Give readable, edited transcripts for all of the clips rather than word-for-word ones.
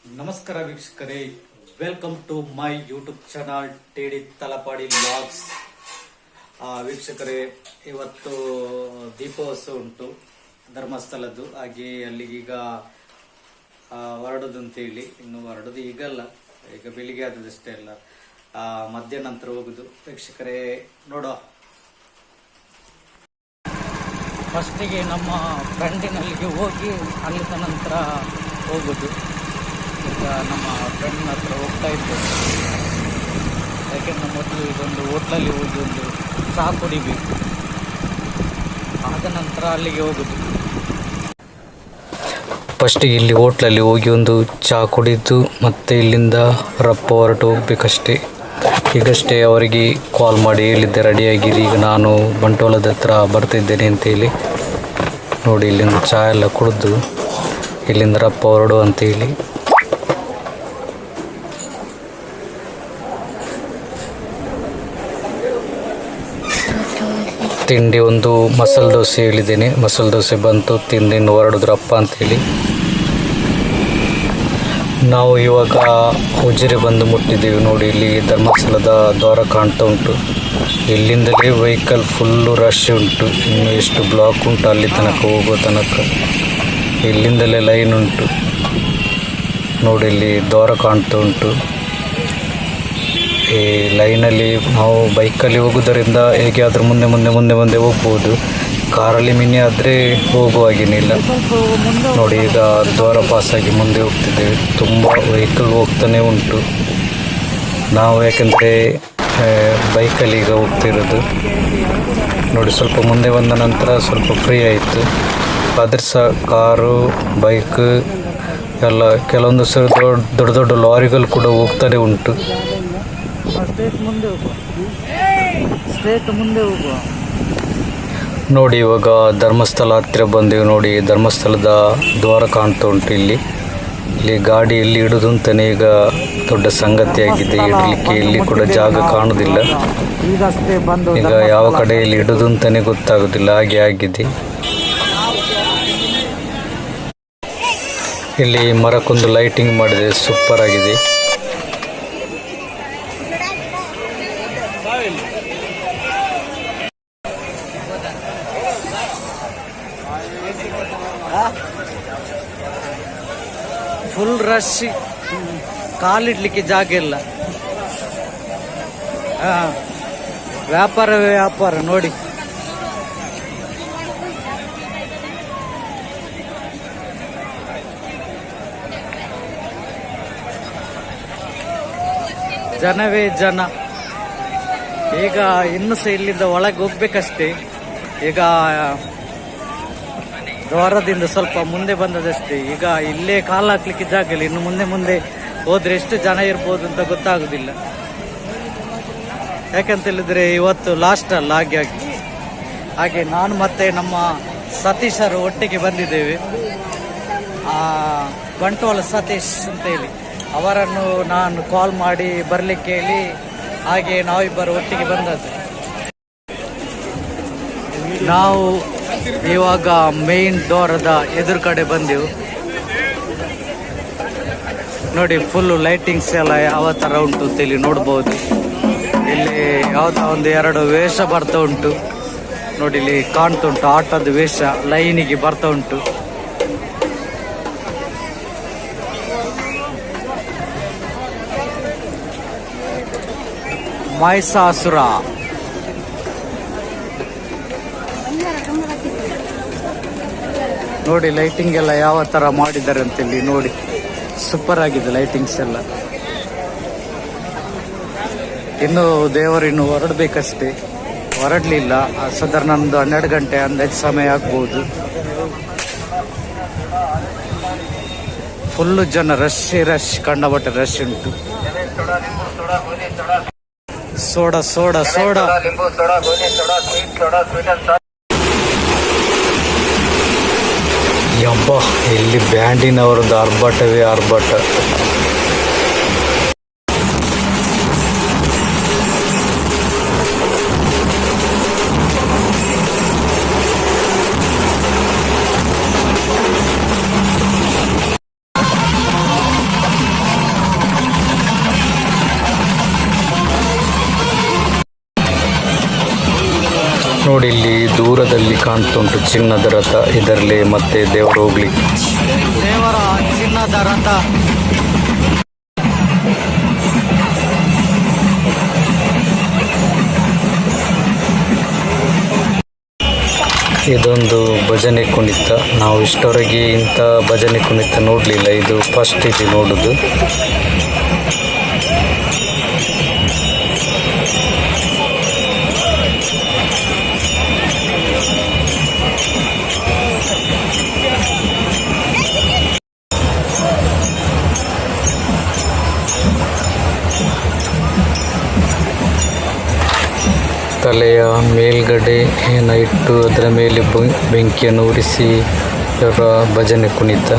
ನಮಸ್ಕಾರ ವೀಕ್ಷಕರೇ, welcome to my YouTube channel TD Talapadi vlogs. ವೀಕ್ಷಕರೇ, ಇವತ್ತು ದೀಪೋತ್ಸವ ಉಂಟು ಧರ್ಮಸ್ಥಳದ್ದು. ಹಾಗೆ ಅಲ್ಲಿಗೀಗ ಹೊರಡುದು ಅಂತೇಳಿ, ಇನ್ನು ಹೊರಡುದು ಈಗಲ್ಲ, ಈಗ ಬೆಳಿಗ್ಗೆ ಆದದಷ್ಟೇ ಅಲ್ಲ, ಮಧ್ಯಾಹ್ನ ನಂತರ ಹೋಗುದು. ವೀಕ್ಷಕರೇ ನೋಡೋ, ಫಸ್ಟಿಗೆ ನಮ್ಮ ಫ್ರೆಂಡಿನಲ್ಲಿಗೆ ಹೋಗಿ ಅಲ್ಲಿದ ನಂತರ ಹೋಗುದು. ಈಗ ನಮ್ಮ ಫ್ರೆಂಡ್ನ ಹತ್ರ ಹೋಗ್ತಾ ಇದ್ದೇವೆ. ಯಾಕೆಂದ್ರೆ ಮೊದಲು ಇದೊಂದು ಹೋಟ್ಲಲ್ಲಿ ಹೋಗಿ ಒಂದು ಚಹಾ ಕುಡಿಬೇಕು, ಆದ ನಂತರ ಅಲ್ಲಿಗೆ ಹೋಗುದು. ಫಸ್ಟಿಗೆ ಇಲ್ಲಿ ಹೋಟ್ಲಲ್ಲಿ ಹೋಗಿ ಒಂದು ಚಹಾ ಕುಡಿದು ಮತ್ತೆ ಇಲ್ಲಿಂದ ರಪ್ಪ ಹೊರಟು ಹೋಗ್ಬೇಕಷ್ಟೇ. ಈಗಷ್ಟೇ ಅವರಿಗೆ ಕಾಲ್ ಮಾಡಿ ಹೇಳಿದ್ದೆ, ರೆಡಿಯಾಗಿರಿ, ಈಗ ನಾನು ಬಂಟ್ವಾಳದ ಹತ್ರ ಬರ್ತಿದ್ದೇನೆ ಅಂತೇಳಿ. ನೋಡಿ, ಇಲ್ಲಿಂದ ಚಹಾ ಎಲ್ಲ ಕುಡಿದು ಇಲ್ಲಿಂದ ರಪ್ಪ ಹೊರಡು ಅಂತೇಳಿ. ತಿಂಡಿ ಒಂದು ಮಸಾಲೆ ದೋಸೆ ಹೇಳಿದ್ದೇನೆ, ಮಸಾಲೆ ದೋಸೆ ಬಂತು, ತಿಂದಿನ್ನು ಹೊರಡಿದ್ರಪ್ಪ ಅಂತೇಳಿ. ನಾವು ಇವಾಗ ಉಜಿರೆ ಬಂದು ಮುಟ್ಟಿದ್ದೇವೆ. ನೋಡಿ, ಇಲ್ಲಿ ಧರ್ಮಸ್ಥಳದ ದ್ವಾರ ಕಾಣ್ತಾ ಉಂಟು. ಇಲ್ಲಿಂದಲೇ ವೆಹಿಕಲ್ ಫುಲ್ಲು ರಶ್ ಉಂಟು. ಇನ್ನು ಎಷ್ಟು ಬ್ಲಾಕ್ ಉಂಟು ಅಲ್ಲಿ ತನಕ ಹೋಗೋ ತನಕ. ಇಲ್ಲಿಂದಲೇ ಲೈನ್ ಉಂಟು. ನೋಡಿ, ಇಲ್ಲಿ ದ್ವಾರ ಕಾಣ್ತಾ ಉಂಟು. ಈ ಲೈನಲ್ಲಿ ನಾವು ಬೈಕಲ್ಲಿ ಹೋಗೋದರಿಂದ ಹೇಗೆ ಆದರೂ ಮುಂದೆ ಮುಂದೆ ಮುಂದೆ ಮುಂದೆ ಹೋಗ್ಬೋದು. ಕಾರಲ್ಲಿ ಮಿನಿ ಆದರೆ ಹೋಗುವಾಗೇನಿಲ್ಲ. ನೋಡಿ, ಈಗ ದ್ವಾರ ಪಾಸಾಗಿ ಮುಂದೆ ಹೋಗ್ತಿದ್ದೇವೆ. ತುಂಬ ವೆಹಿಕಲ್ ಹೋಗ್ತಾನೆ ಉಂಟು. ನಾವು ಯಾಕೆಂದರೆ ಬೈಕಲ್ಲಿ ಈಗ ಹೋಗ್ತಿರೋದು. ನೋಡಿ, ಸ್ವಲ್ಪ ಮುಂದೆ ಬಂದ ನಂತರ ಸ್ವಲ್ಪ ಫ್ರೀ ಆಯಿತು. ಆದರೆ ಸಹ ಕಾರು, ಬೈಕ್ ಎಲ್ಲ ಕೆಲವೊಂದು ಸಲ ದೊಡ್ಡ ದೊಡ್ಡ ಲಾರಿಗಳು ಕೂಡ ಹೋಗ್ತಾನೆ ಉಂಟು. ನೋಡಿ, ಇವಾಗ ಧರ್ಮಸ್ಥಳ ಹತ್ತಿರ ಬಂದೆವು. ನೋಡಿ, ಧರ್ಮಸ್ಥಳದ ದ್ವಾರ ಕಾಣ್ತಾ ಉಂಟು. ಇಲ್ಲಿ ಗಾಡಿ ಎಲ್ಲಿ ಇಡುದು ಅಂತಾನೆ ಈಗ ದೊಡ್ಡ ಸಂಗತಿಯಾಗಿದೆ. ಇಡಲಿಕ್ಕೆ ಇಲ್ಲಿ ಕೂಡ ಜಾಗ ಕಾಣುವುದಿಲ್ಲ. ಈಗ ಯಾವ ಕಡೆಯಲ್ಲಿ ಇಡುದು ಅಂತಾನೆ ಗೊತ್ತಾಗುದಿಲ್ಲ, ಹಾಗೆ ಆಗಿದೆ. ಇಲ್ಲಿ ಮರಕ್ಕೊಂದು ಲೈಟಿಂಗ್ ಮಾಡಿದೆ, ಸೂಪರ್ ಆಗಿದೆ. ಫುಲ್ ರಶ್, ಕಾಲಿಡ್ಲಿಕ್ಕೆ ಜಾಗ ಇಲ್ಲ. ವ್ಯಾಪಾರವೇ ವ್ಯಾಪಾರ. ನೋಡಿ, ಜನವೇ ಜನ. ಈಗ ಇನ್ನು ಸಹ ಇಲ್ಲಿಂದ ಒಳಗೆ ಹೋಗ್ಬೇಕಷ್ಟೇ. ಈಗ ದ್ವಾರದಿಂದ ಸ್ವಲ್ಪ ಮುಂದೆ ಬಂದದಷ್ಟೇ. ಈಗ ಇಲ್ಲೇ ಕಾಲು ಹಾಕ್ಲಿಕ್ಕೆ ಜಾಗ ಇಲ್ಲ. ಇನ್ನು ಮುಂದೆ ಮುಂದೆ ಹೋದ್ರೆ ಎಷ್ಟು ಜನ ಇರ್ಬೋದು ಅಂತ ಗೊತ್ತಾಗುದಿಲ್ಲ. ಯಾಕಂತ ಹೇಳಿದ್ರೆ ಇವತ್ತು ಲಾಸ್ಟ್ ಅಲ್ಲ. ಹಾಗೆ ನಾನು ಮತ್ತೆ ನಮ್ಮ ಸತೀಶರು ಒಟ್ಟಿಗೆ ಬಂದಿದ್ದೇವೆ. ಬಂಟ್ವಾಳ ಸತೀಶ್ ಅಂತ ಹೇಳಿ ಅವರನ್ನು ನಾನು ಕಾಲ್ ಮಾಡಿ ಬರಲಿಕ್ಕೆ ಹೇಳಿ, ಹಾಗೆ ನಾವಿಬ್ಬರು ಒಟ್ಟಿಗೆ ಬಂದದ್ದು. ನಾವು ಇವಾಗ ಮೇನ್ ದ್ವಾರದ ಎದುರು ಕಡೆ ಬಂದೆವು. ನೋಡಿ, ಫುಲ್ಲು ಲೈಟಿಂಗ್ಸ್ ಎಲ್ಲ ಯಾವ ಥರ ಉಂಟು ಅಂತೇಳಿ ನೋಡ್ಬೋದು. ಇಲ್ಲಿ ಯಾವುದೋ ಒಂದು ಎರಡು ವೇಷ ಬರ್ತಾ ಉಂಟು. ನೋಡಿ, ಇಲ್ಲಿ ಕಾಣ್ತಾ ಉಂಟು ಆಟದ ವೇಷ ಲೈನಿಗೆ ಬರ್ತಾ ಉಂಟು. ಮೈಸಾಸುರ. ನೋಡಿ, ಲೈಟಿಂಗ್ ಎಲ್ಲ ಯಾವ ತರ ಮಾಡಿದ್ದಾರೆ ಅಂತೇಳಿ ನೋಡಿ, ಸೂಪರ್ ಆಗಿದೆ ಲೈಟಿಂಗ್ಸ್ ಎಲ್ಲ. ಇನ್ನು ದೇವರು ಇನ್ನು ಹೊರಡ್ಬೇಕಷ್ಟೇ, ಹೊರಡ್ಲಿಲ್ಲ. ಸಾಧಾರಣ ಒಂದು 12 ಗಂಟೆ ಅಂದಾಜು ಸಮಯ ಆಗ್ಬೋದು. ಫುಲ್ಲು ಜನ, ರಶ್ ಕಂಡಬಟ್ಟೆ ರಶ್ ಉಂಟು. ಸೋಡಾ ಸೋಡಾ ಸೋಡಾ ಯಬ್ಬ, ಇಲ್ಲಿ ಬ್ಯಾಂಡಿನವರದ್ದು ಆರ್ಭಟವೇ ಆರ್ಭಟ. ದೂರದಲ್ಲಿ ಕಾಣ್ತುಂಟು ಚಿನ್ನದ ರಥ, ಇದರಲ್ಲಿ ಮತ್ತೆ ದೇವರು ಹೋಗ್ಲಿಕ್ಕೆ ದೇವರ ಚಿನ್ನದ ರಥ. ಇದೊಂದು ಭಜನೆ ಕುಣಿತ. ನಾವು ಇಷ್ಟವರೆಗೆ ಇಂಥ ಭಜನೆ ಕುಣಿತ ನೋಡಲಿಲ್ಲ, ಇದು ಫಸ್ಟ್ ಇದು ನೋಡೋದು. ತಲೆಯ ಮೇಲ್ಗಡೆ ಏನ ಇಟ್ಟು ಅದರ ಮೇಲೆ ಬೆಂಕಿಯನ್ನು ಉರಿಸಿ ಇವರ ಭಜನೆ ಕುಣಿತ.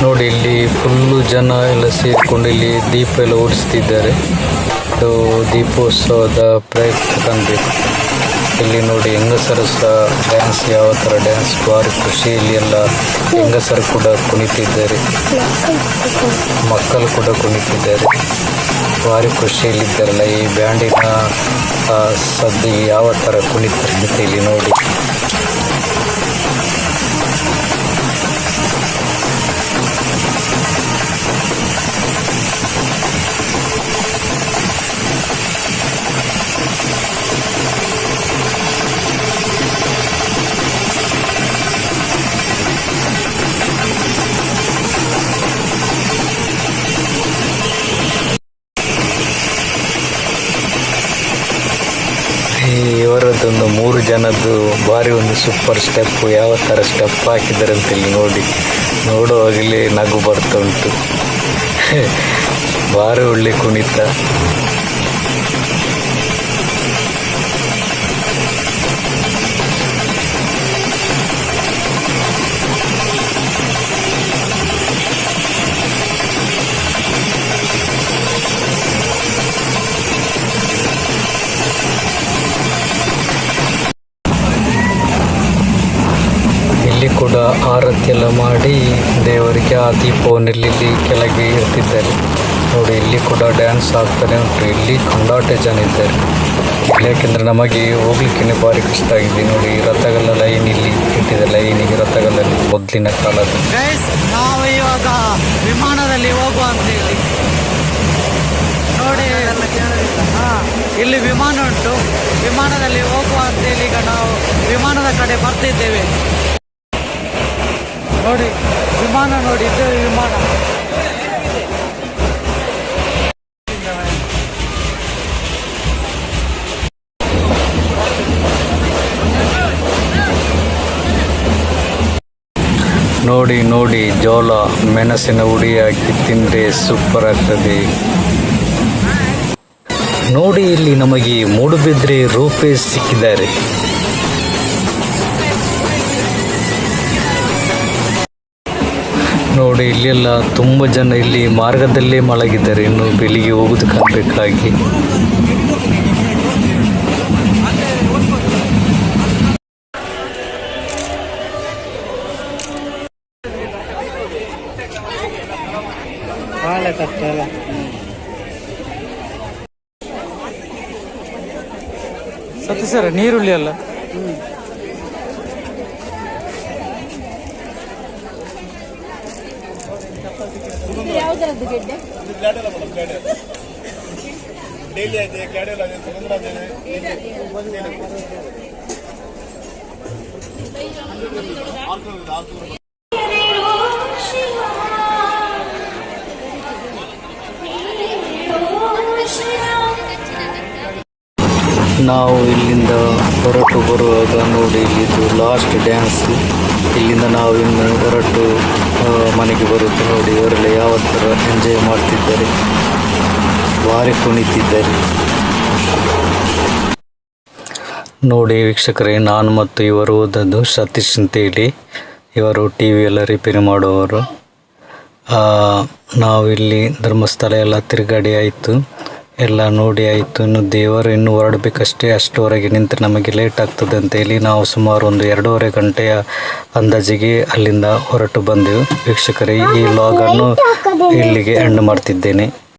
ನೋಡಿ ಇಲ್ಲಿ ಫುಲ್ಲು ಜನ ಎಲ್ಲ ಸೇರಿಕೊಂಡು ಇಲ್ಲಿ ದೀಪ ಎಲ್ಲ ಉರಿಸ್ತಿದ್ದಾರೆ. ಇದು ದೀಪೋತ್ಸವದ ಪ್ರಯುಕ್ತ ಕಾಣಬೇಕು. ಇಲ್ಲಿ ನೋಡಿ ಹೆಂಗಸರು ಸಹ ಡ್ಯಾನ್ಸ್, ಯಾವ ಥರ ಡ್ಯಾನ್ಸ್ ಭಾರಿ ಖುಷಿಯಲ್ಲಿ ಎಲ್ಲ ಹೆಂಗಸರು ಕೂಡ ಕುಣಿತಿದ್ದಾರೆ, ಮಕ್ಕಳು ಕೂಡ ಕುಣಿತಿದ್ದಾರೆ, ಭಾರಿ ಖುಷಿಯಲ್ಲಿದ್ದಾರಲ್ಲ. ಈ ಬ್ಯಾಂಡಿನ ಸದ್ದು ಯಾವ ಥರ ಕುಣಿತಾರೆ ಅಂತ ಇಲ್ಲಿ ನೋಡಿ. ಇವರದ್ದೊಂದು 3 ಜನದ್ದು ಭಾರಿ ಒಂದು ಸೂಪರ್ ಸ್ಟೆಪ್, ಯಾವ ಥರ ಸ್ಟೆಪ್ ಹಾಕಿದ್ದಾರೆ ಅಂತ ಇಲ್ಲಿ ನೋಡಿ. ನೋಡುವಾಗಲೇ ನಗು ಬರ್ತಾ ಉಂಟು. ಭಾರಿ ಒಳ್ಳೆ ಕುಣಿತ. ಇಲ್ಲಿ ಕೂಡ ಆರತಿ ಎಲ್ಲ ಮಾಡಿ ದೇವರಿಗೆ ಆ ದೀಪವನ್ನೆಲ್ಲಿ ಕೆಳಗೆ ಇರ್ತಿದ್ದಾರೆ ನೋಡಿ. ಇಲ್ಲಿ ಕೂಡ ಡ್ಯಾನ್ಸ್ ಆಗ್ತಾನೆ ಉಂಟು. ಇಲ್ಲಿ ಕಂಡಾಟೆ ಜನ ಇದ್ದಾರೆ ಇಲ್ಲಿ, ಯಾಕೆಂದರೆ ನಮಗೆ ಹೋಗ್ಲಿಕ್ಕೆ ಭಾರಿ ಕಷ್ಟ ಆಗಿದೆ ನೋಡಿ. ರಥಗಳ ಲೈನ್ ಇಲ್ಲಿ ಇಟ್ಟಿದೆ, ಲೈನಿಗೆ ರಥಗಳಲ್ಲಿ ಮೊದಲಿನ ಕಾಲದ. ನಾವು ಇವಾಗ ವಿಮಾನದಲ್ಲಿ ಹೋಗುವ ಅಂತ ಹೇಳಿ ನೋಡಿ. ಇಲ್ಲಿ ವಿಮಾನ ಉಂಟು, ವಿಮಾನದಲ್ಲಿ ಹೋಗುವ ಅಂತೇಳಿ ಈಗ ನಾವು ವಿಮಾನದ ಕಡೆ ಬರ್ತಿದ್ದೇವೆ ನೋಡಿ. ವಿಮಾನ ನೋಡಿ, ಇದು ವಿಮಾನ. ನೋಡಿ ನೋಡಿ, ಜೋಳ ಮೆಣಸಿನ ಹುಡಿ ಹಾಕಿ ತಿಂದರೆ ಸೂಪರ್ ಆಗ್ತದೆ ನೋಡಿ. ಇಲ್ಲಿ ನಮಗೆ ಮೂಡುಬಿದ್ರೆ ರೂಪೇಶ್ ಸಿಕ್ಕಿದ್ದಾರೆ. ನೋಡಿ ಇಲ್ಲೆಲ್ಲ ತುಂಬ ಜನ ಇಲ್ಲಿ ಮಾರ್ಗದಲ್ಲೇ ಮಲಗಿದ್ದಾರೆ, ಇನ್ನು ಬೆಳಿಗ್ಗೆ ಹೋಗುದು ಕಾಣಬೇಕಾಗಿ. ಸತ್ಯ ಸರ್, ನೀರುಳ್ಳಿ ಅಲ್ಲ. ಯಾವ್ದರದ್ದು ಗೆಡ್ಡೆ? ನಾವು ಇಲ್ಲಿಂದ ಹೊರಟು ಬರುವಾಗ ನೋಡಿ, ಇಲ್ಲಿದ್ದು ಲಾಸ್ಟ್ ಡ್ಯಾನ್ಸ್. ಇಲ್ಲಿಂದ ನಾವು ಇನ್ನು ಹೊರಟು ಮನೆಗೆ ಬರುತ್ತೆ ನೋಡಿ. ಇವರೆಲ್ಲ ಯಾವ ಥರ ಎಂಜಾಯ್ ಮಾಡ್ತಿದ್ದಾರೆ, ಭಾರಿ ಕುಣಿತಿದ್ದಾರೆ ನೋಡಿ. ವೀಕ್ಷಕರೇ, ನಾನು ಮತ್ತು ಇವರು ಓದದ್ದು ಸತೀಶ್ ಅಂತೇಳಿ. ಇವರು ಟಿ ವಿ ಎಲ್ಲ ರಿಪೇರಿ ಮಾಡುವವರು. ನಾವು ಇಲ್ಲಿ ಧರ್ಮಸ್ಥಳ ಎಲ್ಲ ತಿರುಗಾಡಿ ಆಯಿತು. ಎಲ್ಲ ನೋಡಿ ಆಯಿತು. ಇನ್ನು ದೇವರು ಇನ್ನೂ ಹೊರಡಬೇಕಷ್ಟೇ. ಅಷ್ಟುವರೆಗೆ ನಿಂತು ನಮಗೆ ಲೇಟ್ ಆಗ್ತದೆ ಅಂತೇಳಿ ನಾವು ಸುಮಾರು ಒಂದು 2.5 ಗಂಟೆಯ ಅಂದಾಜಿಗೆ ಅಲ್ಲಿಂದ ಹೊರಟು ಬಂದೆವು. ವೀಕ್ಷಕರೇ, ಈ ವ್ಲಾಗನ್ನು ಇಲ್ಲಿಗೆ ಎಂಡ್ ಮಾಡ್ತಿದ್ದೇನೆ.